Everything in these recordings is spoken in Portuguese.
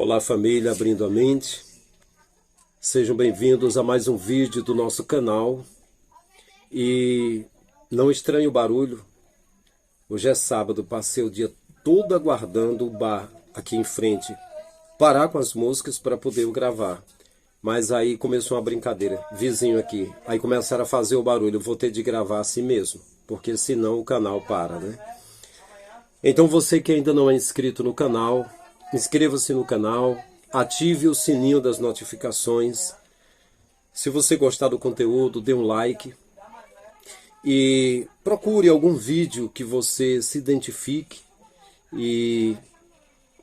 Olá família, abrindo a mente, sejam bem-vindos a mais um vídeo do nosso canal e não estranhe o barulho, hoje é sábado, passei o dia todo aguardando o bar aqui em frente parar com as músicas para poder eu gravar, mas aí começou uma brincadeira, vizinho aqui, aí começaram a fazer o barulho, eu vou ter de gravar assim mesmo, porque senão o canal para, né? Então você que ainda não é inscrito no canal, inscreva-se no canal, ative o sininho das notificações. Se você gostar do conteúdo, dê um like. E procure algum vídeo que você se identifique. E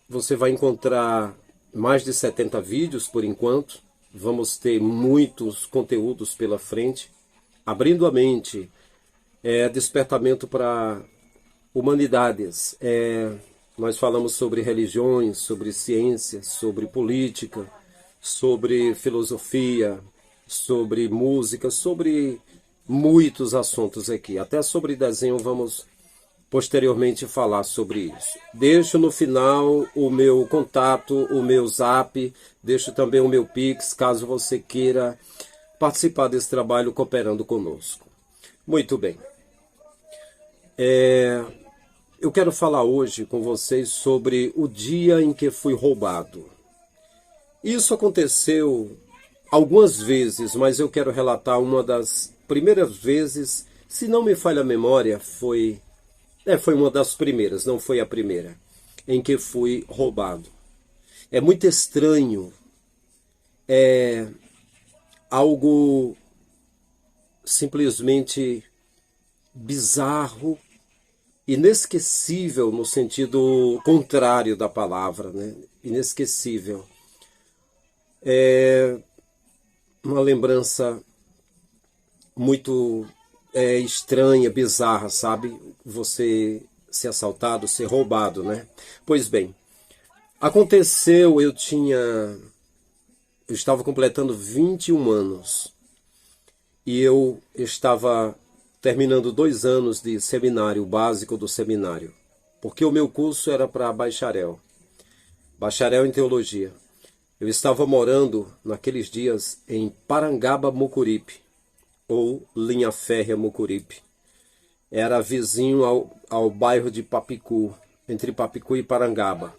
você vai encontrar mais de 70 vídeos por enquanto. Vamos ter muitos conteúdos pela frente. Abrindo a mente, despertamento para humanidades. Nós falamos sobre religiões, sobre ciência, sobre política, sobre filosofia, sobre música, sobre muitos assuntos aqui. Até sobre desenho vamos posteriormente falar sobre isso. Deixo no final o meu contato, o meu zap, deixo também o meu Pix, caso você queira participar desse trabalho cooperando conosco. Muito bem. Eu quero falar hoje com vocês sobre o dia em que fui roubado. Isso aconteceu algumas vezes, mas eu quero relatar uma das primeiras vezes, se não me falha a memória, foi uma das primeiras, não foi a primeira, em que fui roubado. É muito estranho, é algo simplesmente bizarro, inesquecível no sentido contrário da palavra, né? Inesquecível. É uma lembrança muito estranha, bizarra, sabe? Você ser assaltado, ser roubado, né? Pois bem, aconteceu, eu estava completando 21 anos e eu estava terminando 2 anos de seminário básico do seminário, porque o meu curso era para bacharel em teologia. Eu estava morando naqueles dias em Parangaba, Mucuripe, ou Linha Férrea Mucuripe. Era vizinho ao bairro de Papicu, entre Papicu e Parangaba.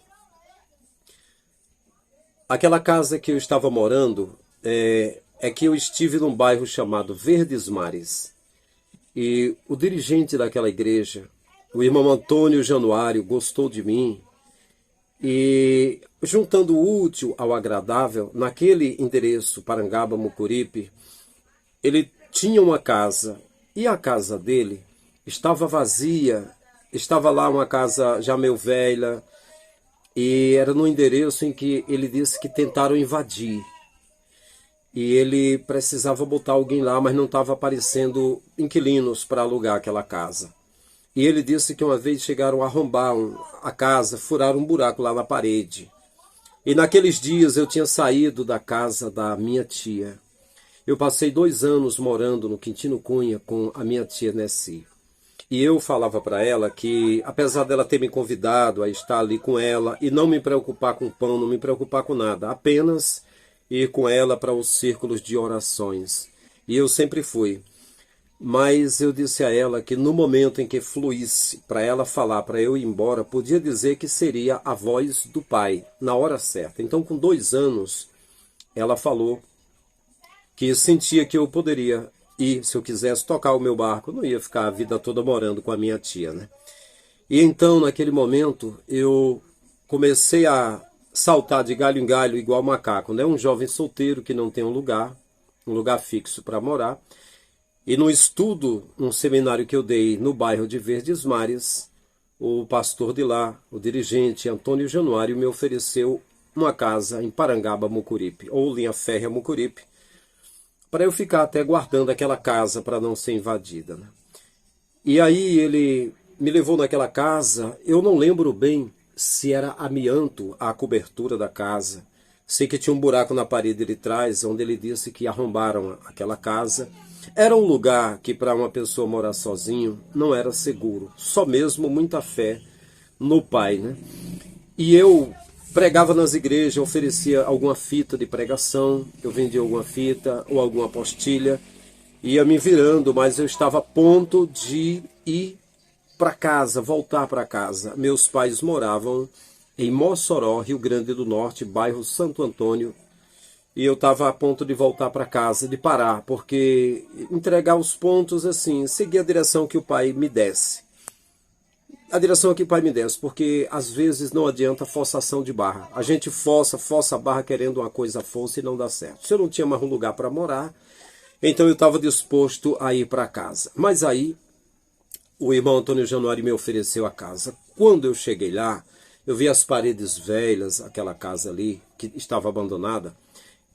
Aquela casa que eu estava morando é que eu estive num bairro chamado Verdes Mares. E o dirigente daquela igreja, o irmão Antônio Januário, gostou de mim e, juntando o útil ao agradável, naquele endereço, Parangaba, Mucuripe, ele tinha uma casa e a casa dele estava vazia, estava lá uma casa já meio velha e era no endereço em que ele disse que tentaram invadir. E ele precisava botar alguém lá, mas não estava aparecendo inquilinos para alugar aquela casa. E ele disse que uma vez chegaram a arrombar a casa, furaram um buraco lá na parede. E naqueles dias eu tinha saído da casa da minha tia. Eu passei 2 anos morando no Quintino Cunha com a minha tia Nessi. E eu falava para ela que, apesar dela ter me convidado a estar ali com ela e não me preocupar com pão, não me preocupar com nada, apenas ir com ela para os círculos de orações. E eu sempre fui. Mas eu disse a ela que no momento em que fluísse para ela falar, para eu ir embora, podia dizer que seria a voz do Pai, na hora certa. Então, com 2 anos, ela falou que sentia que eu poderia ir, se eu quisesse tocar o meu barco, eu não ia ficar a vida toda morando com a minha tia, né? E então, naquele momento, eu comecei a saltar de galho em galho igual macaco, né? Um jovem solteiro que não tem um lugar fixo para morar. E no estudo, um seminário que eu dei no bairro de Verdes Mares, o pastor de lá, o dirigente Antônio Januário, me ofereceu uma casa em Parangaba, Mucuripe, ou Linha Férrea Mucuripe, para eu ficar até guardando aquela casa para não ser invadida, né? E aí ele me levou naquela casa, eu não lembro bem se era amianto a cobertura da casa. Sei que tinha um buraco na parede de trás, onde ele disse que arrombaram aquela casa. Era um lugar que para uma pessoa morar sozinho não era seguro. Só mesmo muita fé no Pai, né? E eu Pregava nas igrejas, oferecia alguma fita de pregação, eu vendia alguma fita ou alguma apostilha, ia me virando, mas eu estava a ponto de ir para casa, voltar para casa. Meus pais moravam em Mossoró, Rio Grande do Norte, bairro Santo Antônio, e eu estava a ponto de voltar para casa, de parar, porque entregar os pontos assim, seguir a direção que o pai me desse. A direção que o pai me desse, porque às vezes não adianta forçação de barra. A gente força a barra querendo uma coisa força e não dá certo. Se eu não tinha mais um lugar para morar, então eu estava disposto a ir para casa. Mas aí o irmão Antônio Januário me ofereceu a casa. Quando eu cheguei lá, eu vi as paredes velhas, aquela casa ali, que estava abandonada.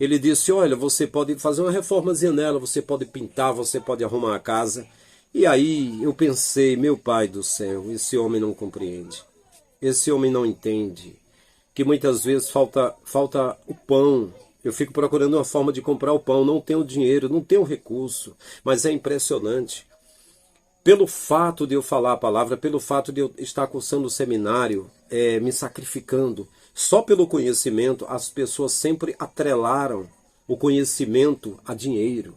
Ele disse, olha, você pode fazer uma reformazinha nela, você pode pintar, você pode arrumar a casa. E aí eu pensei, meu pai do céu, esse homem não compreende. Esse homem não entende. Que muitas vezes falta o pão. Eu fico procurando uma forma de comprar o pão, não tenho dinheiro, não tenho recurso. Mas é impressionante. Pelo fato de eu falar a palavra, pelo fato de eu estar cursando o seminário, me sacrificando, só pelo conhecimento, as pessoas sempre atrelaram o conhecimento a dinheiro.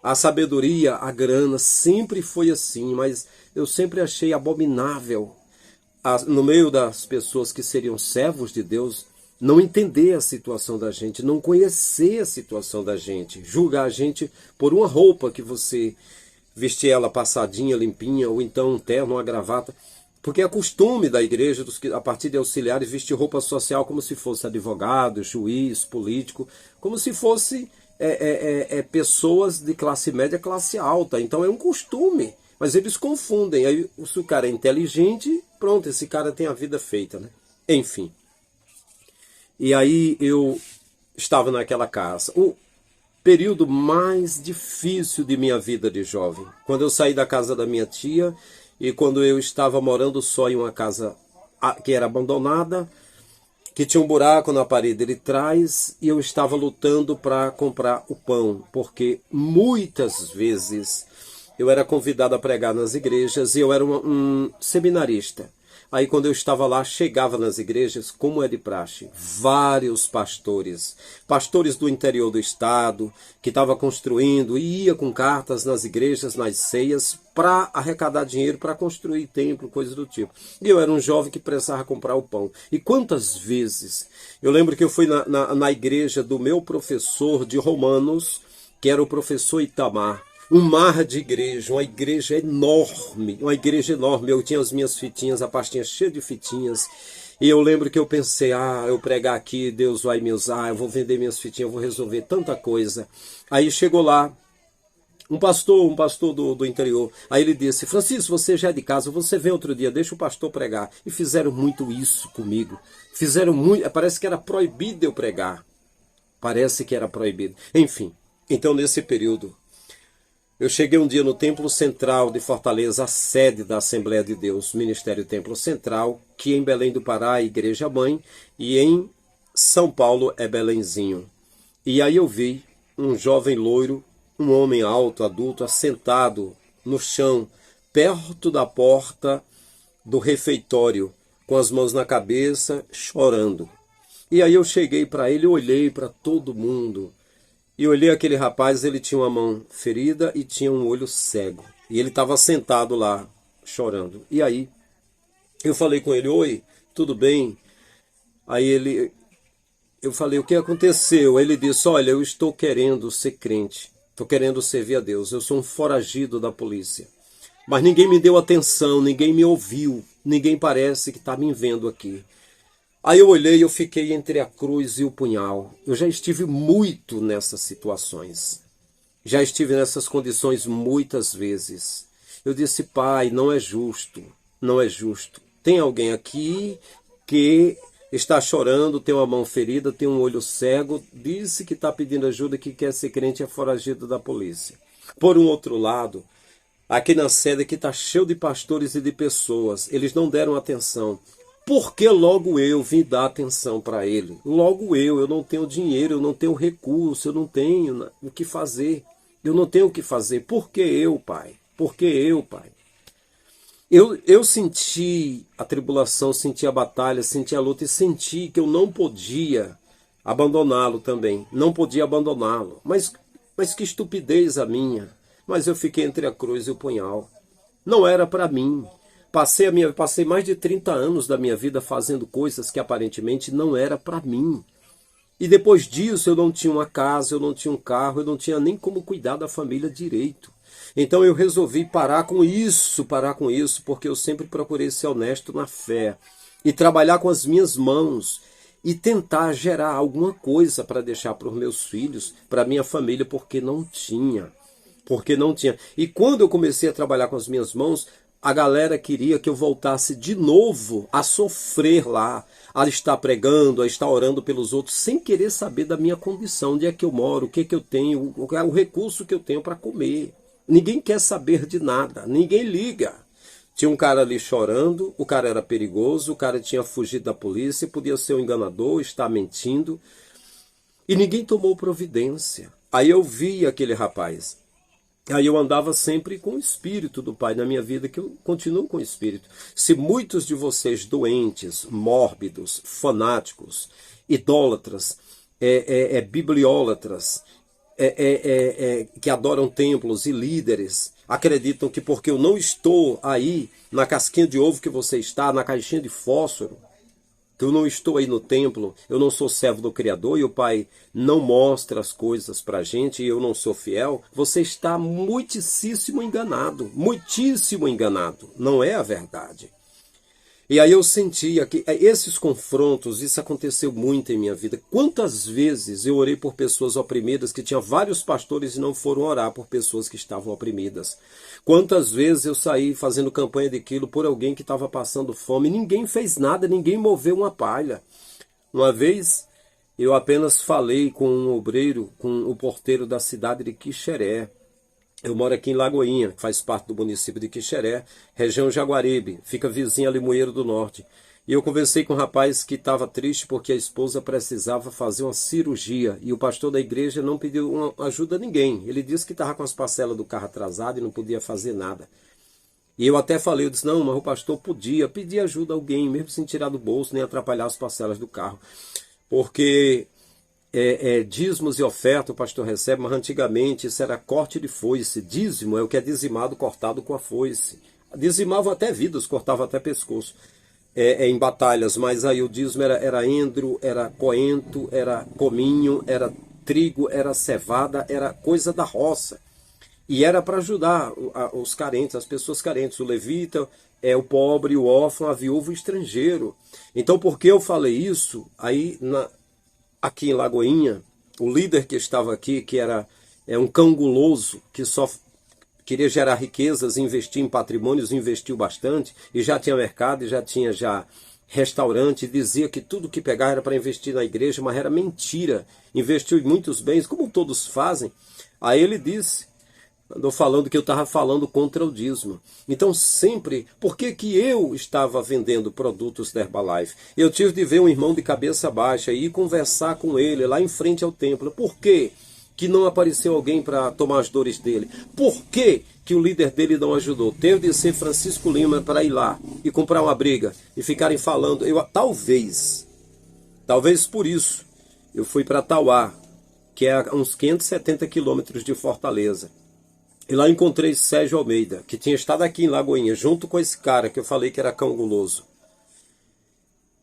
A sabedoria, a grana, sempre foi assim, mas eu sempre achei abominável, no meio das pessoas que seriam servos de Deus, não entender a situação da gente, não conhecer a situação da gente, julgar a gente por uma roupa que você vestir ela passadinha, limpinha, ou então um terno, uma gravata, porque é costume da igreja, a partir de auxiliares, vestir roupa social como se fosse advogado, juiz, político, como se fosse pessoas de classe média, classe alta. Então é um costume, mas eles confundem. Aí, se o cara é inteligente, pronto, esse cara tem a vida feita, né? Enfim. E aí eu estava naquela casa. O período mais difícil de minha vida de jovem. Quando eu saí da casa da minha tia e quando eu estava morando só em uma casa que era abandonada, que tinha um buraco na parede de trás, e eu estava lutando para comprar o pão, porque muitas vezes eu era convidado a pregar nas igrejas e eu era um seminarista. Aí quando eu estava lá, chegava nas igrejas, como é de praxe, vários pastores do interior do estado, que estavam construindo, e ia com cartas nas igrejas, nas ceias, para arrecadar dinheiro, para construir templo, coisa do tipo. E eu era um jovem que precisava comprar o pão. E quantas vezes, eu lembro que eu fui na igreja do meu professor de Romanos, que era o professor Itamar, um mar de igreja, uma igreja enorme, Eu tinha as minhas fitinhas, a pastinha cheia de fitinhas. E eu lembro que eu pensei, eu pregar aqui, Deus vai me usar, eu vou vender minhas fitinhas, eu vou resolver tanta coisa. Aí chegou lá um pastor do interior. Aí ele disse, Francisco, você já é de casa, você vem outro dia, deixa o pastor pregar. E fizeram muito isso comigo. Fizeram muito, parece que era proibido eu pregar. Parece que era proibido. Enfim, então nesse período, eu cheguei um dia no Templo Central de Fortaleza, a sede da Assembleia de Deus, Ministério Templo Central, que em Belém do Pará é Igreja Mãe, e em São Paulo é Belenzinho. E aí eu vi um jovem loiro, um homem alto, adulto, assentado no chão, perto da porta do refeitório, com as mãos na cabeça, chorando. E aí eu cheguei para ele, olhei para todo mundo, e olhei aquele rapaz, ele tinha uma mão ferida e tinha um olho cego. E ele estava sentado lá, chorando. E aí, eu falei com ele, oi, tudo bem? Aí eu falei, o que aconteceu? Ele disse, olha, eu estou querendo ser crente, estou querendo servir a Deus, eu sou um foragido da polícia. Mas ninguém me deu atenção, ninguém me ouviu, ninguém parece que está me vendo aqui. Aí eu olhei e eu fiquei entre a cruz e o punhal. Eu já estive muito nessas situações. Já estive nessas condições muitas vezes. Eu disse, pai, não é justo, não é justo. Tem alguém aqui que está chorando, tem uma mão ferida, tem um olho cego, disse que está pedindo ajuda, que quer ser crente, é foragido da polícia. Por um outro lado, aqui na sede que está cheio de pastores e de pessoas, eles não deram atenção. Porque logo eu vim dar atenção para ele. Logo eu não tenho dinheiro, eu não tenho recurso, eu não tenho o que fazer. Eu não tenho o que fazer. Por que eu, pai? Por que eu, pai? Eu senti a tribulação, senti a batalha, senti a luta e senti que eu não podia abandoná-lo também. Não podia abandoná-lo. Mas que estupidez a minha. Mas eu fiquei entre a cruz e o punhal. Não era para mim. Passei mais de 30 anos da minha vida fazendo coisas que aparentemente não era para mim. E depois disso eu não tinha uma casa, eu não tinha um carro, eu não tinha nem como cuidar da família direito. Então eu resolvi parar com isso, porque eu sempre procurei ser honesto na fé e trabalhar com as minhas mãos e tentar gerar alguma coisa para deixar para os meus filhos, para minha família, porque não tinha. Porque não tinha. E quando eu comecei a trabalhar com as minhas mãos, a galera queria que eu voltasse de novo a sofrer lá, a estar pregando, a estar orando pelos outros, sem querer saber da minha condição, onde é que eu moro, o que é que eu tenho, o recurso que eu tenho para comer. Ninguém quer saber de nada, ninguém liga. Tinha um cara ali chorando, o cara era perigoso, o cara tinha fugido da polícia, podia ser um enganador, estar mentindo, e ninguém tomou providência. Aí eu vi aquele rapaz. Aí eu andava sempre com o Espírito do Pai na minha vida, que eu continuo com o Espírito. Se muitos de vocês doentes, mórbidos, fanáticos, idólatras, bibliólatras, que adoram templos e líderes, acreditam que porque eu não estou aí na casquinha de ovo que você está, na caixinha de fósforo, que eu não estou aí no templo, eu não sou servo do Criador e o Pai não mostra as coisas para a gente e eu não sou fiel, você está muitíssimo enganado, não é a verdade. E aí eu sentia que esses confrontos, isso aconteceu muito em minha vida. Quantas vezes eu orei por pessoas oprimidas, que tinha vários pastores e não foram orar por pessoas que estavam oprimidas. Quantas vezes eu saí fazendo campanha de quilo por alguém que estava passando fome, ninguém fez nada, ninguém moveu uma palha. Uma vez eu apenas falei com um obreiro, com o porteiro da cidade de Quixeré. Eu moro aqui em Lagoinha, que faz parte do município de Quixeré, região Jaguaribe, fica vizinha a Limoeiro do Norte. E eu conversei com um rapaz que estava triste porque a esposa precisava fazer uma cirurgia e o pastor da igreja não pediu uma ajuda a ninguém. Ele disse que estava com as parcelas do carro atrasado e não podia fazer nada. E eu até falei, eu disse, não, mas o pastor podia pedir ajuda a alguém, mesmo sem tirar do bolso, nem atrapalhar as parcelas do carro. Porque dízimos e oferta o pastor recebe, mas antigamente isso era corte de foice. Dízimo é o que é dizimado, cortado com a foice. Dizimavam até vidas, cortavam até pescoço em batalhas, mas aí o dízimo era endro, era coentro, era cominho, era trigo, era cevada, era coisa da roça. E era para ajudar os carentes, as pessoas carentes, o levita, o pobre, o órfão, a viúva, o estrangeiro. Então, por que eu falei isso? Aí, aqui em Lagoinha, o líder que estava aqui, que era um cão guloso, que só queria gerar riquezas, investir em patrimônios, investiu bastante, e já tinha mercado, e já tinha restaurante, dizia que tudo que pegava era para investir na igreja, mas era mentira. Investiu em muitos bens, como todos fazem. Aí ele disse, andou falando que eu estava falando contra o dízimo. Então sempre, por que eu estava vendendo produtos da Herbalife? Eu tive de ver um irmão de cabeça baixa e ir conversar com ele lá em frente ao templo. Por que não apareceu alguém para tomar as dores dele? Por que o líder dele não ajudou? Teve de ser Francisco Lima para ir lá e comprar uma briga e ficarem falando. Talvez por isso, eu fui para Tauá, que é a uns 570 quilômetros de Fortaleza. E lá encontrei Sérgio Almeida, que tinha estado aqui em Lagoinha, junto com esse cara que eu falei que era cão guloso.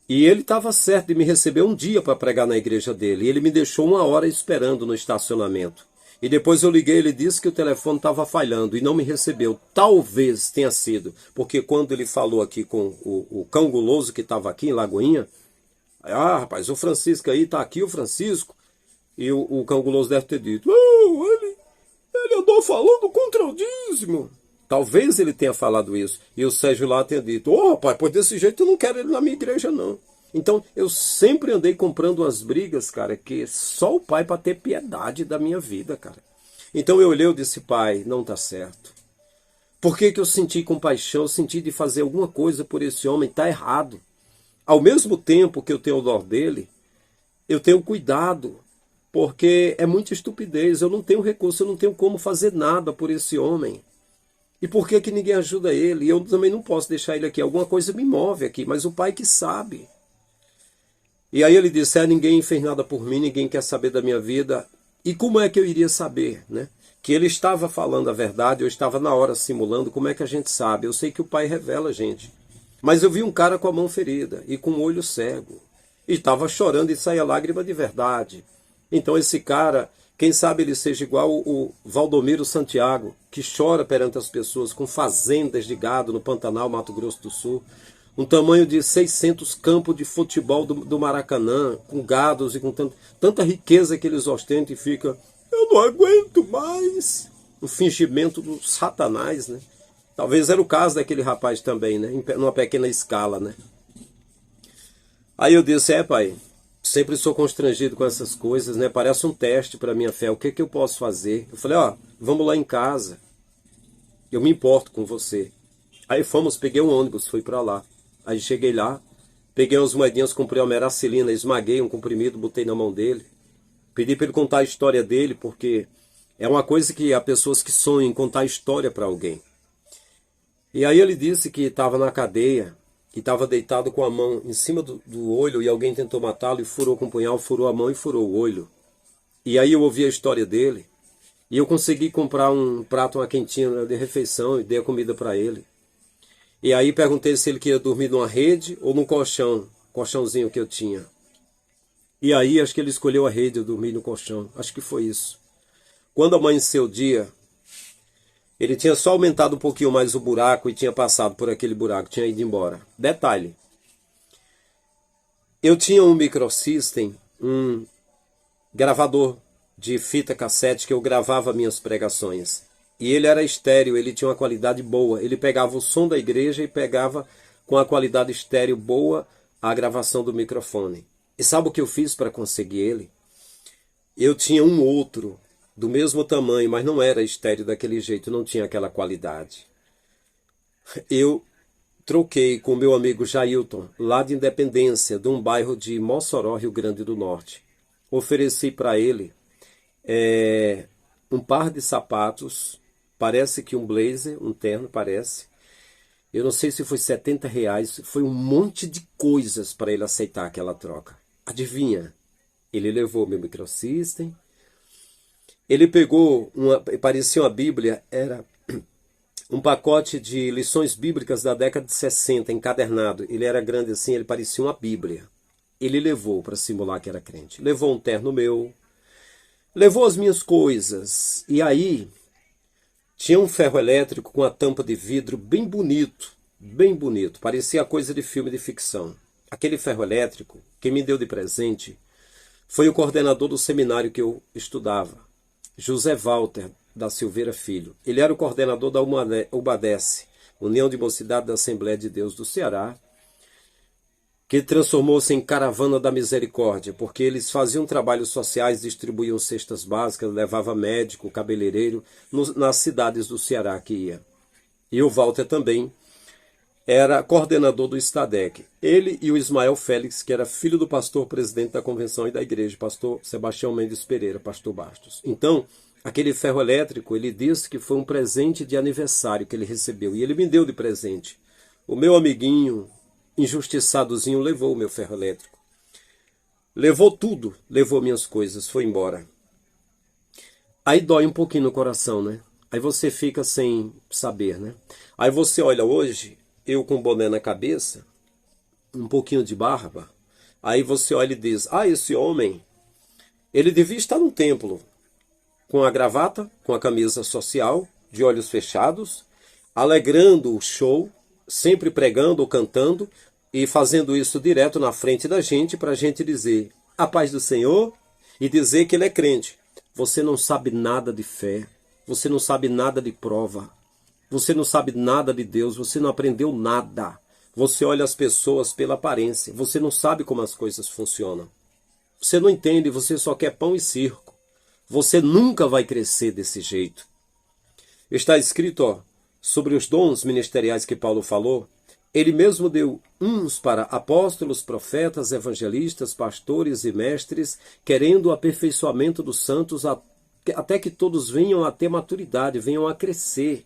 E ele estava certo de me receber um dia para pregar na igreja dele. E ele me deixou 1 hora esperando no estacionamento. E depois eu liguei, ele disse que o telefone estava falhando e não me recebeu. Talvez tenha sido, porque quando ele falou aqui com o cão guloso que estava aqui em Lagoinha, rapaz, o Francisco aí, tá aqui o Francisco. E o cão guloso deve ter dito, ele andou falando contra o dízimo. Talvez ele tenha falado isso. E o Sérgio lá tenha dito, rapaz, pois desse jeito eu não quero ele na minha igreja, não. Então, eu sempre andei comprando umas brigas, cara, que só o pai para ter piedade da minha vida, cara. Então eu olhei e disse, pai, não tá certo. Por que eu senti compaixão, eu senti de fazer alguma coisa por esse homem? Tá errado. Ao mesmo tempo que eu tenho dor dele, eu tenho cuidado. Porque é muita estupidez, eu não tenho recurso, eu não tenho como fazer nada por esse homem. E por que que ninguém ajuda ele? E eu também não posso deixar ele aqui. Alguma coisa me move aqui, mas o pai que sabe. E aí ele disse, ninguém fez nada por mim, ninguém quer saber da minha vida. E como é que eu iria saber, né? Que ele estava falando a verdade, eu estava na hora simulando, como é que a gente sabe? Eu sei que o pai revela a gente. Mas eu vi um cara com a mão ferida e com o olho cego. E estava chorando e saía lágrima de verdade. Então esse cara, quem sabe ele seja igual o Valdomiro Santiago, que chora perante as pessoas com fazendas de gado no Pantanal, Mato Grosso do Sul. Um tamanho de 600 campos de futebol do Maracanã, com gados e com tanta riqueza que eles ostentam e fica, eu não aguento mais. O fingimento do Satanás, né? Talvez era o caso daquele rapaz também, né? Numa pequena escala, né? Aí eu disse, pai, sempre sou constrangido com essas coisas, né? Parece um teste para minha fé. O que que eu posso fazer? Eu falei, vamos lá em casa. Eu me importo com você. Aí fomos, peguei um ônibus, fui para lá. Aí cheguei lá, peguei umas moedinhas, comprei uma meracilina, esmaguei um comprimido, botei na mão dele. Pedi para ele contar a história dele, porque é uma coisa que há pessoas que sonham em contar a história para alguém. E aí ele disse que estava na cadeia, que estava deitado com a mão em cima do olho e alguém tentou matá-lo e furou com o punhal, furou a mão e furou o olho. E aí eu ouvi a história dele e eu consegui comprar um prato, uma quentinha de refeição e dei a comida para ele. E aí perguntei se ele queria dormir numa rede ou num colchãozinho que eu tinha. E aí acho que ele escolheu a rede, eu dormi no colchão. Acho que foi isso. Quando amanheceu o dia, ele tinha só aumentado um pouquinho mais o buraco e tinha passado por aquele buraco, tinha ido embora. Detalhe, eu tinha um microsystem, um gravador de fita cassete que eu gravava minhas pregações. E ele era estéreo, ele tinha uma qualidade boa. Ele pegava o som da igreja e pegava com a qualidade estéreo boa a gravação do microfone. E sabe o que eu fiz para conseguir ele? Eu tinha um outro do mesmo tamanho, mas não era estéreo daquele jeito, não tinha aquela qualidade. Eu troquei com o meu amigo Jailton, lá de Independência, de um bairro de Mossoró, Rio Grande do Norte. Ofereci para ele um par de sapatos, parece que um blazer, um terno, parece. Eu não sei se foi R$ 70, foi um monte de coisas para ele aceitar aquela troca. Adivinha? Ele levou meu microsystem, ele pegou, parecia uma Bíblia, era um pacote de lições bíblicas da década de 60, encadernado. Ele era grande assim, ele parecia uma Bíblia. Ele levou para simular que era crente. Levou um terno meu, levou as minhas coisas. E aí, tinha um ferro elétrico com a tampa de vidro bem bonito, parecia coisa de filme de ficção. Aquele ferro elétrico, quem me deu de presente, foi o coordenador do seminário que eu estudava, José Walter da Silveira Filho. Ele era o coordenador da UBADES, União de Mocidade da Assembleia de Deus do Ceará, que transformou-se em Caravana da Misericórdia, porque eles faziam trabalhos sociais, distribuíam cestas básicas, levava médico, cabeleireiro, nas cidades do Ceará que ia. E o Walter também era coordenador do Stadec. Ele e o Ismael Félix, que era filho do pastor presidente da convenção e da igreja, pastor Sebastião Mendes Pereira, pastor Bastos. Então, aquele ferro elétrico, ele disse que foi um presente de aniversário que ele recebeu. E ele me deu de presente. O meu amiguinho, injustiçadozinho, levou o meu ferro elétrico. Levou tudo, levou minhas coisas, foi embora. Aí dói um pouquinho no coração, né? Aí você fica sem saber, né? Aí você olha hoje, eu com boné na cabeça, um pouquinho de barba, aí você olha e diz, esse homem, ele devia estar no templo, com a gravata, com a camisa social, de olhos fechados, alegrando o show, sempre pregando ou cantando, e fazendo isso direto na frente da gente, para a gente dizer, a paz do Senhor, e dizer que ele é crente. Você não sabe nada de fé, você não sabe nada de prova, você não sabe nada de Deus, você não aprendeu nada. Você olha as pessoas pela aparência, você não sabe como as coisas funcionam. Você não entende, você só quer pão e circo. Você nunca vai crescer desse jeito. Está escrito, sobre os dons ministeriais que Paulo falou, ele mesmo deu uns para apóstolos, profetas, evangelistas, pastores e mestres, querendo o aperfeiçoamento dos santos até que todos venham a ter maturidade, venham a crescer.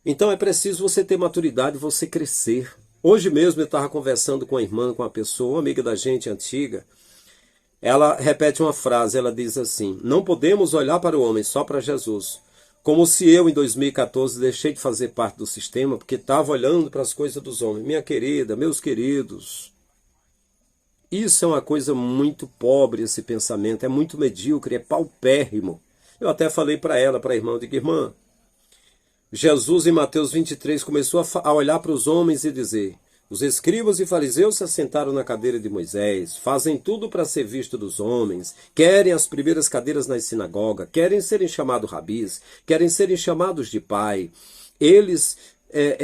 Então é preciso você ter maturidade, você crescer. Hoje mesmo eu estava conversando com a irmã, com uma pessoa, uma amiga da gente antiga. Ela repete uma frase, ela diz assim: não podemos olhar para o homem, só para Jesus. Como se eu, em 2014, deixei de fazer parte do sistema porque estava olhando para as coisas dos homens. Minha querida, meus queridos, isso é uma coisa muito pobre, esse pensamento, é muito medíocre, é paupérrimo. Eu até falei para ela, para a irmã, eu digo: irmã, Jesus em Mateus 23 começou a olhar para os homens e dizer: os escribas e fariseus se assentaram na cadeira de Moisés, fazem tudo para ser visto dos homens, querem as primeiras cadeiras na sinagoga, querem serem chamados rabis, querem serem chamados de pai. Eles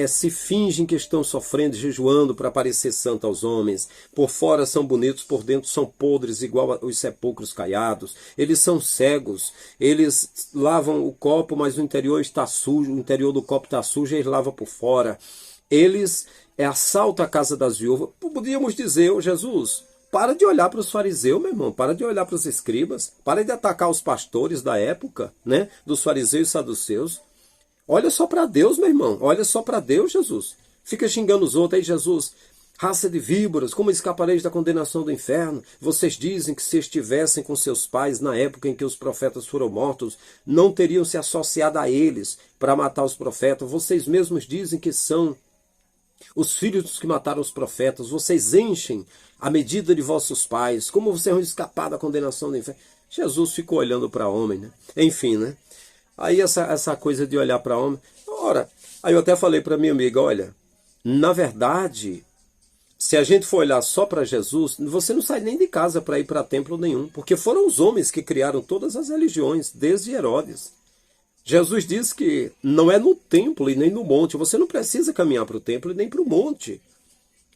se fingem que estão sofrendo, jejuando para parecer santo aos homens. Por fora são bonitos, por dentro são podres, igual os sepulcros caiados. Eles são cegos, eles lavam o copo, mas o interior está sujo, o interior do copo está sujo e eles lavam por fora. Eles assaltam a casa das viúvas. Podíamos dizer: ô Jesus, para de olhar para os fariseus, meu irmão, para de olhar para os escribas, para de atacar os pastores da época, né, dos fariseus e saduceus. Olha só para Deus, meu irmão. Olha só para Deus, Jesus. Fica xingando os outros aí, Jesus. Raça de víboras, como escapareis da condenação do inferno? Vocês dizem que se estivessem com seus pais na época em que os profetas foram mortos, não teriam se associado a eles para matar os profetas. Vocês mesmos dizem que são os filhos dos que mataram os profetas. Vocês enchem a medida de vossos pais. Como vocês vão escapar da condenação do inferno? Jesus ficou olhando para homem, né? Enfim, né? Aí essa coisa de olhar para homem. Ora, aí eu até falei para minha amiga: olha, na verdade, se a gente for olhar só para Jesus, você não sai nem de casa para ir para templo nenhum, porque foram os homens que criaram todas as religiões, desde Herodes. Jesus diz que não é no templo e nem no monte. Você não precisa caminhar para o templo e nem para o monte.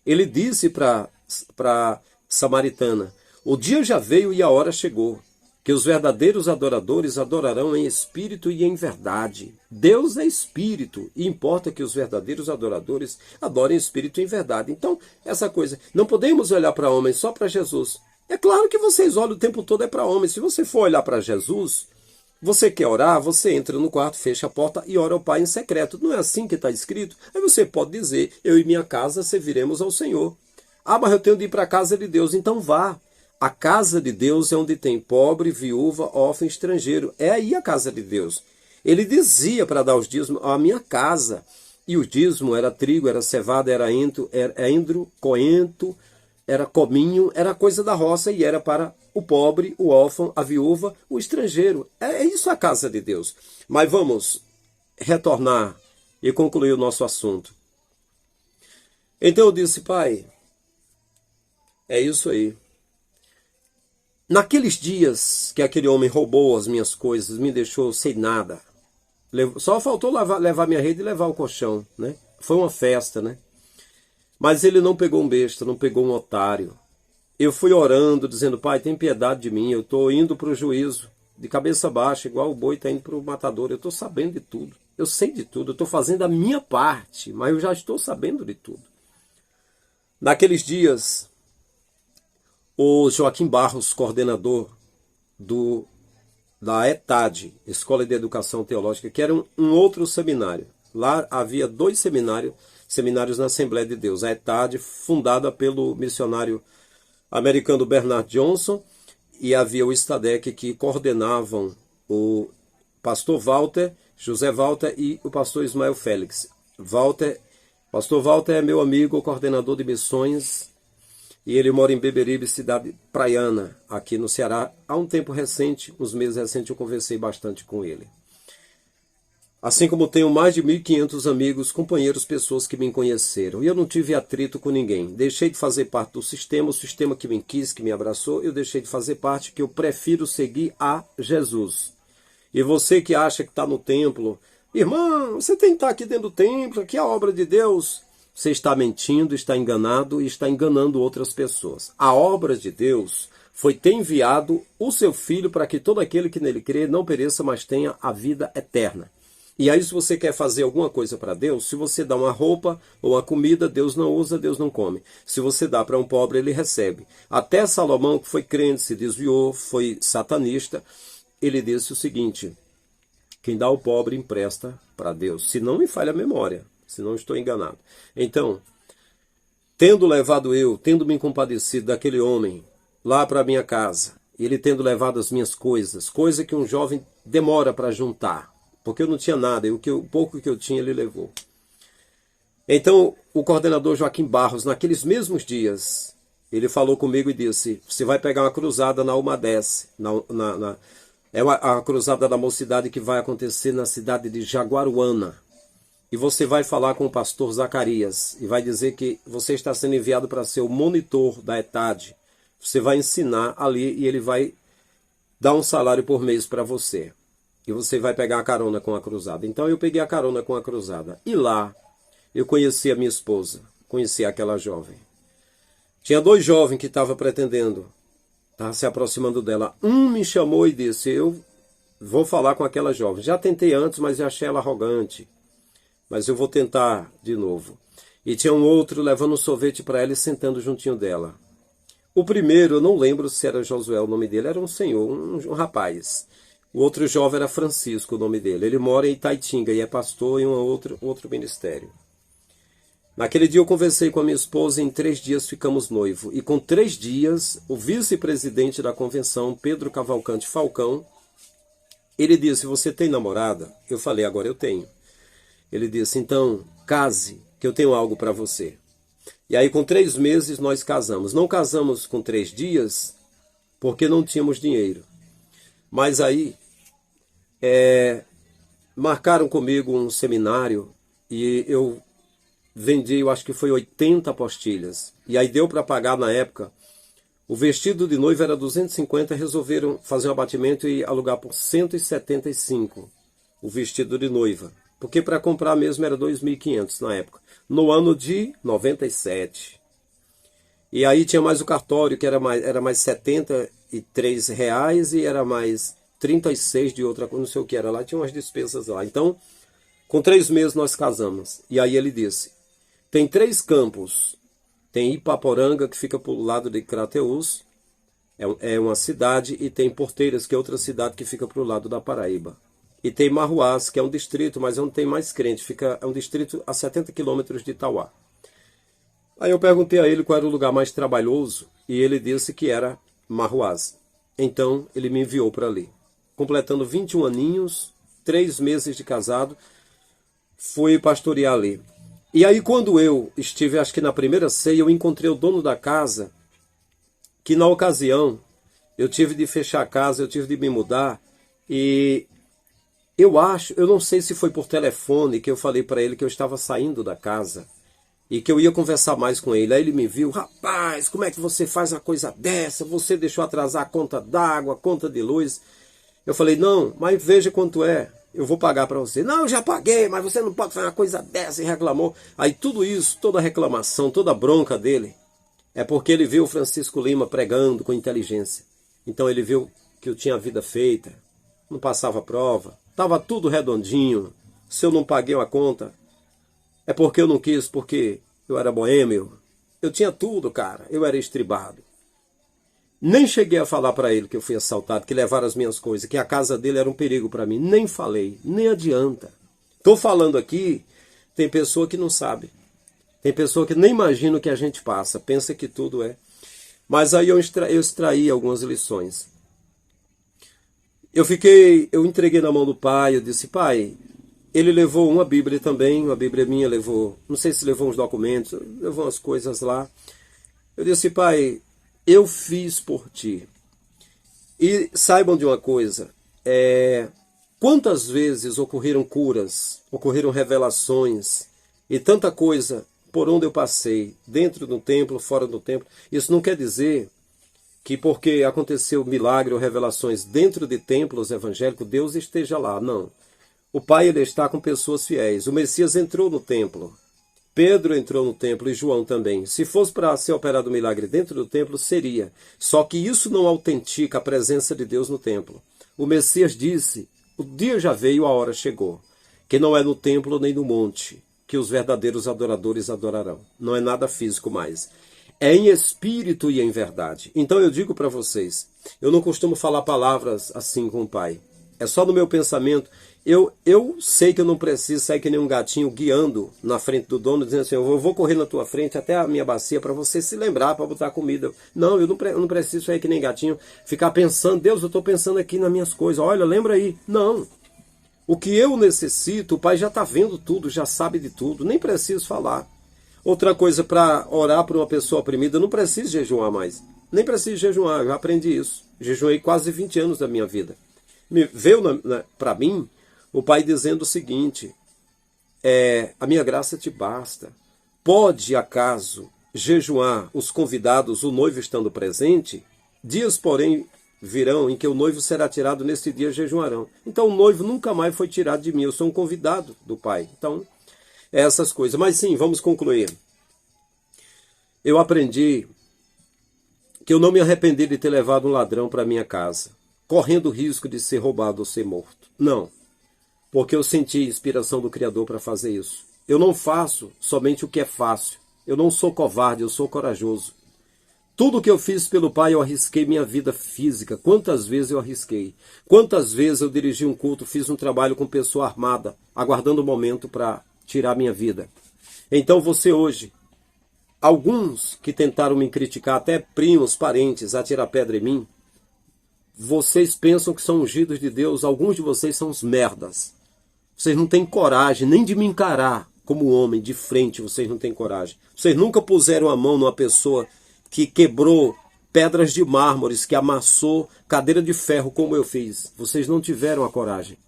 Ele disse para Samaritana: o dia já veio e a hora chegou, que os verdadeiros adoradores adorarão em espírito e em verdade. Deus é espírito e importa que os verdadeiros adoradores adorem em espírito e em verdade. Então, essa coisa, não podemos olhar para homens, só para Jesus. É claro que vocês olham o tempo todo para homens. Se você for olhar para Jesus, você quer orar, você entra no quarto, fecha a porta e ora ao Pai em secreto. Não é assim que está escrito? Aí você pode dizer: eu e minha casa serviremos ao Senhor. Ah, mas eu tenho de ir para a casa de Deus. Então vá. A casa de Deus é onde tem pobre, viúva, órfão, estrangeiro. É aí a casa de Deus. Ele dizia para dar os dízimos: a minha casa. E o dízimo era trigo, era cevada, era endro, coentro, era cominho, era coisa da roça e era para o pobre, o órfão, a viúva, o estrangeiro. É isso a casa de Deus. Mas vamos retornar e concluir o nosso assunto. Então eu disse: pai, é isso aí. Naqueles dias que aquele homem roubou as minhas coisas, me deixou sem nada. Só faltou levar minha rede e levar o colchão, né? Foi uma festa, né? Mas ele não pegou um besta, não pegou um otário. Eu fui orando, dizendo: pai, tem piedade de mim, eu estou indo para o juízo, de cabeça baixa, igual o boi está indo para o matador. Eu estou sabendo de tudo, eu sei de tudo, eu estou fazendo a minha parte, mas eu já estou sabendo de tudo. Naqueles dias, o Joaquim Barros, coordenador da ETAD, Escola de Educação Teológica, que era um outro seminário. Lá havia 2 seminários na Assembleia de Deus. A ETAD, fundada pelo missionário americano Bernard Johnson, e havia o STADEC, que coordenavam o pastor Walter, José Walter e o pastor Ismael Félix. Pastor Walter é meu amigo, coordenador de missões, e ele mora em Beberibe, cidade praiana, aqui no Ceará. Há um tempo recente, uns meses recentes, eu conversei bastante com ele. Assim como tenho mais de 1.500 amigos, companheiros, pessoas que me conheceram. E eu não tive atrito com ninguém. Deixei de fazer parte do sistema, o sistema que me quis, que me abraçou, eu deixei de fazer parte, que eu prefiro seguir a Jesus. E você que acha que está no templo: irmão, você tem que estar aqui dentro do templo, aqui é a obra de Deus. Você está mentindo, está enganado e está enganando outras pessoas. A obra de Deus foi ter enviado o seu Filho para que todo aquele que nele crê não pereça, mas tenha a vida eterna. E aí, se você quer fazer alguma coisa para Deus, se você dá uma roupa ou uma comida, Deus não usa, Deus não come. Se você dá para um pobre, ele recebe. Até Salomão, que foi crente, se desviou, foi satanista, ele disse o seguinte: Quem dá ao pobre empresta para Deus. Se não me falha a memória, se não estou enganado. Então, tendo levado eu, tendo me compadecido daquele homem lá para a minha casa, ele tendo levado as minhas coisas, coisa que um jovem demora para juntar, porque eu não tinha nada, e o pouco que eu tinha ele levou. Então, o coordenador Joaquim Barros, naqueles mesmos dias, ele falou comigo e disse: você vai pegar uma cruzada na Umadece, a cruzada da mocidade que vai acontecer na cidade de Jaguaruana. E você vai falar com o pastor Zacarias e vai dizer que você está sendo enviado para ser o monitor da ETAD. Você vai ensinar ali e ele vai dar um salário por mês para você. E você vai pegar a carona com a cruzada. Então eu peguei a carona com a cruzada. E lá eu conheci a minha esposa, conheci aquela jovem. Tinha 2 jovens que estavam pretendendo, estavam se aproximando dela. Um me chamou e disse: eu vou falar com aquela jovem. Já tentei antes, mas eu achei ela arrogante. Mas eu vou tentar de novo. E tinha um outro levando um sorvete para ela e sentando juntinho dela. O primeiro, eu não lembro se era Josué o nome dele, era um senhor, um rapaz. O outro jovem era Francisco o nome dele. Ele mora em Itaitinga e é pastor em outro ministério. Naquele dia eu conversei com a minha esposa e em 3 dias ficamos noivos. E com 3 dias, o vice-presidente da convenção, Pedro Cavalcante Falcão, ele disse: você tem namorada? Eu falei: agora eu tenho. Ele disse: então, case, que eu tenho algo para você. E aí, com 3 meses, nós casamos. Não casamos com 3 dias, porque não tínhamos dinheiro. Mas aí, marcaram comigo um seminário e eu vendi, eu acho que foi 80 apostilhas. E aí deu para pagar na época. O vestido de noiva era 250, resolveram fazer um abatimento e alugar por 175 o vestido de noiva. Porque para comprar mesmo era 2.500 na época. No ano de 97. E aí tinha mais o cartório, que era mais R$ 73 e era mais 36 de outra coisa, não sei o que era lá. Tinha umas despesas lá. Então, com 3 meses nós casamos. E aí ele disse: tem 3 campos. Tem Ipaporanga, que fica para o lado de Crateús. É uma cidade. E tem Porteiras, que é outra cidade que fica para o lado da Paraíba. E tem Marruás, que é um distrito, mas não tem mais crente. É um distrito a 70 quilômetros de Itauá. Aí eu perguntei a ele qual era o lugar mais trabalhoso e ele disse que era Marruás. Então ele me enviou para ali. Completando 21 aninhos, 3 meses de casado, fui pastorear ali. E aí quando eu estive, acho que na primeira ceia, eu encontrei o dono da casa, que na ocasião eu tive de fechar a casa, eu tive de me mudar e... eu não sei se foi por telefone que eu falei para ele que eu estava saindo da casa e que eu ia conversar mais com ele. Aí ele me viu: rapaz, como é que você faz uma coisa dessa? Você deixou atrasar a conta d'água, a conta de luz. Eu falei: não, mas veja quanto é, eu vou pagar para você. Não, eu já paguei, mas você não pode fazer uma coisa dessa, e reclamou. Aí tudo isso, toda a reclamação, toda a bronca dele, é porque ele viu o Francisco Lima pregando com inteligência. Então ele viu que eu tinha a vida feita, não passava prova. Estava tudo redondinho. Se eu não paguei uma conta, é porque eu não quis, porque eu era boêmio. Eu tinha tudo, cara. Eu era estribado. Nem cheguei a falar para ele que eu fui assaltado, que levaram as minhas coisas, que a casa dele era um perigo para mim. Nem falei, nem adianta. Estou falando aqui, tem pessoa que não sabe. Tem pessoa que nem imagina o que a gente passa. Pensa que tudo é. Mas aí eu extraí algumas lições. Eu entreguei na mão do pai, eu disse: pai, ele levou uma Bíblia também, uma Bíblia minha levou, não sei se levou uns documentos, levou umas coisas lá. Eu disse: pai, eu fiz por ti. E saibam de uma coisa, quantas vezes ocorreram curas, ocorreram revelações e tanta coisa por onde eu passei, dentro do templo, fora do templo. Isso não quer dizer que porque aconteceu milagre ou revelações dentro de templos evangélicos, Deus esteja lá. Não. O Pai, ele está com pessoas fiéis. O Messias entrou no templo. Pedro entrou no templo e João também. Se fosse para ser operado um milagre dentro do templo, seria. Só que isso não autentica a presença de Deus no templo. O Messias disse: o dia já veio, a hora chegou. Que não é no templo nem no monte que os verdadeiros adoradores adorarão. Não é nada físico mais. É em espírito e em verdade. Então eu digo para vocês, eu não costumo falar palavras assim com o Pai. É só no meu pensamento Eu sei que eu não preciso sair que nem um gatinho guiando na frente do dono, dizendo assim, eu vou correr na tua frente até a minha bacia para você se lembrar, para botar comida. Não, eu não preciso sair que nem gatinho, ficar pensando, Deus, eu estou pensando aqui nas minhas coisas, olha, lembra aí. Não. O que eu necessito, o Pai já está vendo tudo, já sabe de tudo, nem preciso falar. Outra coisa, para orar por uma pessoa oprimida, eu não preciso jejuar mais. Nem preciso jejuar, eu já aprendi isso. Jejuei quase 20 anos da minha vida. Veio para mim o Pai dizendo o seguinte, a minha graça te basta. Pode, acaso, jejuar os convidados, o noivo estando presente? Dias, porém, virão em que o noivo será tirado, nesse dia jejuarão. Então o noivo nunca mais foi tirado de mim, eu sou um convidado do Pai. Então, essas coisas. Mas sim, vamos concluir. Eu aprendi que eu não me arrependi de ter levado um ladrão para minha casa, correndo o risco de ser roubado ou ser morto. Não, porque eu senti inspiração do Criador para fazer isso. Eu não faço somente o que é fácil. Eu não sou covarde, eu sou corajoso. Tudo que eu fiz pelo Pai, eu arrisquei minha vida física. Quantas vezes eu arrisquei? Quantas vezes eu dirigi um culto, fiz um trabalho com pessoa armada, aguardando o momento para tirar minha vida. Então você hoje, alguns que tentaram me criticar, até primos, parentes, atirar pedra em mim, vocês pensam que são ungidos de Deus, alguns de vocês são os merdas. Vocês não têm coragem nem de me encarar como homem, de frente, vocês não têm coragem. Vocês nunca puseram a mão numa pessoa que quebrou pedras de mármores, que amassou cadeira de ferro como eu fiz. Vocês não tiveram a coragem.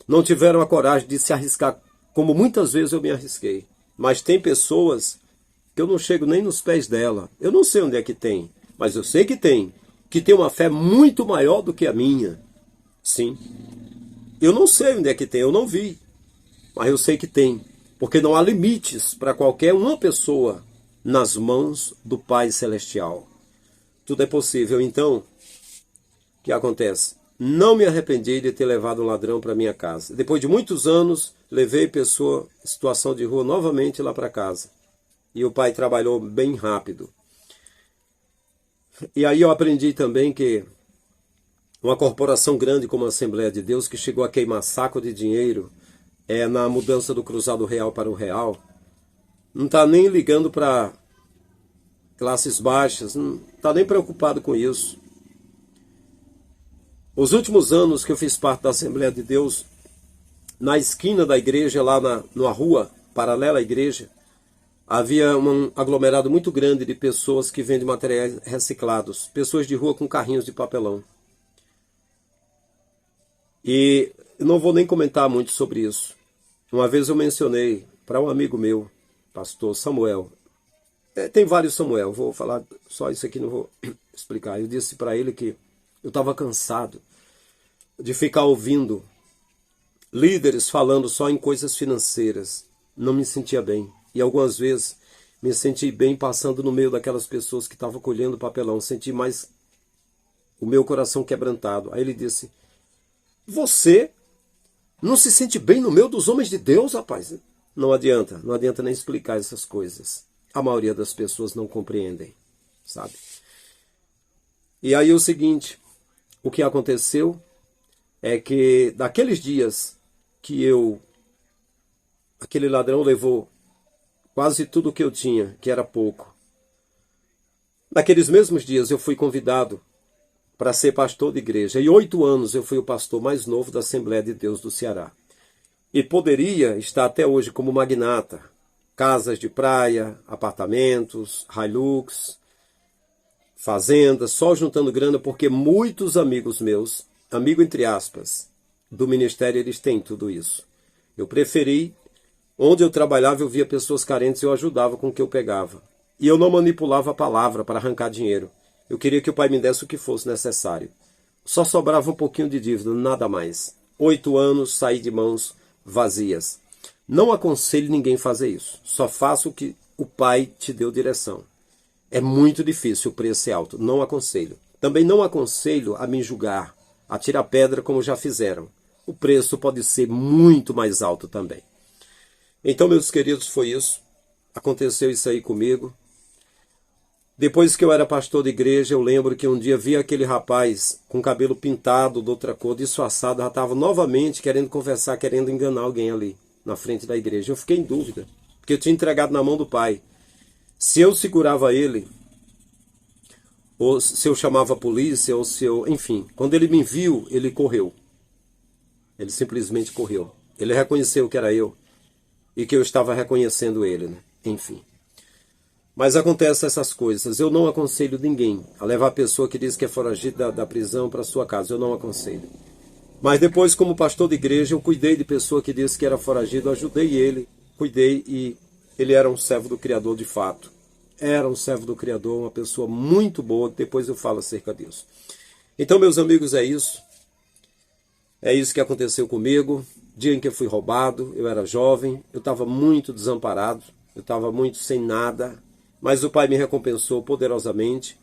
Não tiveram a coragem de se arriscar, como muitas vezes eu me arrisquei. Mas tem pessoas que eu não chego nem nos pés dela. Eu não sei onde é que tem, mas eu sei que tem uma fé muito maior do que a minha. Sim. Eu não sei onde é que tem, eu não vi. Mas eu sei que tem. Porque não há limites para qualquer uma pessoa nas mãos do Pai Celestial. Tudo é possível. Então, o que acontece? Não me arrependi de ter levado um ladrão para minha casa. Depois de muitos anos, levei pessoa em situação de rua novamente lá para casa. E o pai trabalhou bem rápido. E aí eu aprendi também que uma corporação grande como a Assembleia de Deus, que chegou a queimar saco de dinheiro na mudança do cruzado real para o real, não está nem ligando para classes baixas, não está nem preocupado com isso. Os últimos anos que eu fiz parte da Assembleia de Deus, na esquina da igreja, lá numa rua paralela à igreja, havia um aglomerado muito grande de pessoas que vendem materiais reciclados, pessoas de rua com carrinhos de papelão. E eu não vou nem comentar muito sobre isso. Uma vez eu mencionei para um amigo meu, pastor Samuel, tem vários Samuel, vou falar só isso aqui, não vou explicar. Eu disse para ele que eu estava cansado de ficar ouvindo líderes falando só em coisas financeiras. Não me sentia bem. E algumas vezes me senti bem passando no meio daquelas pessoas que estavam colhendo papelão. Senti mais o meu coração quebrantado. Aí ele disse, você não se sente bem no meio dos homens de Deus, rapaz? Não adianta nem explicar essas coisas. A maioria das pessoas não compreendem, sabe? E aí o seguinte, o que aconteceu é que daqueles dias que aquele ladrão levou quase tudo que eu tinha, que era pouco. Naqueles mesmos dias eu fui convidado para ser pastor de igreja. E 8 anos eu fui o pastor mais novo da Assembleia de Deus do Ceará. E poderia estar até hoje como magnata. Casas de praia, apartamentos, Hilux, fazendas, só juntando grana, porque muitos amigos meus, amigo entre aspas, do ministério, eles têm tudo isso. Eu preferi, onde eu trabalhava, eu via pessoas carentes e eu ajudava com o que eu pegava. E eu não manipulava a palavra para arrancar dinheiro. Eu queria que o pai me desse o que fosse necessário. Só sobrava um pouquinho de dívida, nada mais. 8 anos, saí de mãos vazias. Não aconselho ninguém a fazer isso. Só faça o que o pai te deu direção. É muito difícil, o preço é alto. Não aconselho. Também não aconselho a me julgar, a tirar pedra como já fizeram. O preço pode ser muito mais alto também. Então, meus queridos, foi isso. Aconteceu isso aí comigo. Depois que eu era pastor de igreja, eu lembro que um dia vi aquele rapaz com cabelo pintado de outra cor, disfarçado, já estava novamente querendo conversar, querendo enganar alguém ali, na frente da igreja. Eu fiquei em dúvida, porque eu tinha entregado na mão do pai. Se eu segurava ele, ou se eu chamava a polícia, ou se eu... Enfim, quando ele me viu, ele correu. Ele simplesmente correu. Ele reconheceu que era eu e que eu estava reconhecendo ele, né? Enfim. Mas acontecem essas coisas. Eu não aconselho ninguém a levar a pessoa que diz que é foragida da prisão para sua casa. Eu não aconselho. Mas depois, como pastor de igreja, eu cuidei de pessoa que disse que era foragido. Ajudei ele, cuidei e ele era um servo do Criador de fato. Era um servo do Criador, uma pessoa muito boa. Depois eu falo acerca disso. Então, meus amigos, é isso. É isso que aconteceu comigo. Dia em que eu fui roubado, eu era jovem, eu estava muito desamparado, eu estava muito sem nada. Mas o Pai me recompensou poderosamente.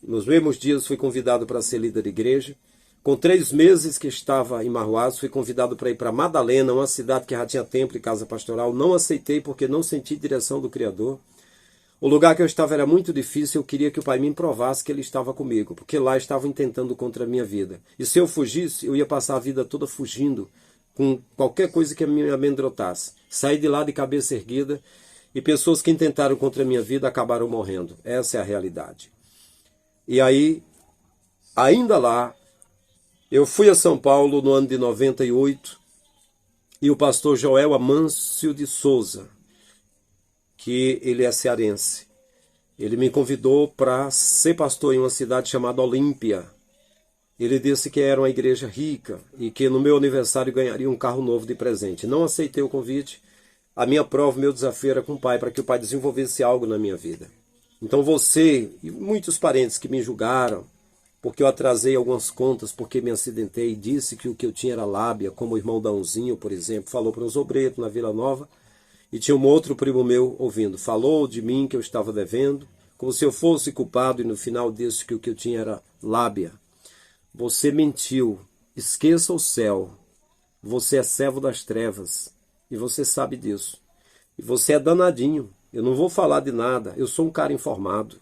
Nos mesmos dias fui convidado para ser líder de igreja. Com 3 meses que estava em Marruás, fui convidado para ir para Madalena, uma cidade que já tinha templo e casa pastoral. Não aceitei porque não senti direção do Criador. O lugar que eu estava era muito difícil, eu queria que o Pai me provasse que Ele estava comigo, porque lá estavam intentando contra a minha vida. E se eu fugisse, eu ia passar a vida toda fugindo, com qualquer coisa que me amedrontasse. Saí de lá de cabeça erguida, e pessoas que intentaram contra a minha vida acabaram morrendo. Essa é a realidade. E aí, ainda lá, eu fui a São Paulo no ano de 98, e o pastor Joel Amâncio de Souza, que ele é cearense, ele me convidou para ser pastor em uma cidade chamada Olímpia. Ele disse que era uma igreja rica e que no meu aniversário ganharia um carro novo de presente. Não aceitei o convite. A minha prova, meu desafio era com o Pai, para que o Pai desenvolvesse algo na minha vida. Então você e muitos parentes que me julgaram, porque eu atrasei algumas contas, porque me acidentei, disse que o que eu tinha era lábia, como o irmão Dãozinho, por exemplo, falou para uns obreiros na Vila Nova, e tinha um outro primo meu ouvindo, falou de mim que eu estava devendo, como se eu fosse culpado, e no final disse que o que eu tinha era lábia. Você mentiu, esqueça o céu, você é servo das trevas, e você sabe disso. E você é danadinho, eu não vou falar de nada, eu sou um cara informado.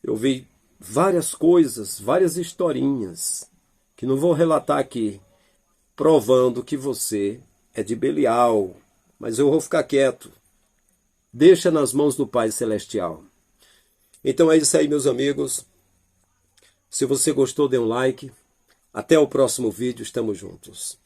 Eu vi várias coisas, várias historinhas, que não vou relatar aqui, provando que você é de Belial, mas eu vou ficar quieto. Deixa nas mãos do Pai Celestial. Então é isso aí, meus amigos. Se você gostou, dê um like. Até o próximo vídeo, estamos juntos.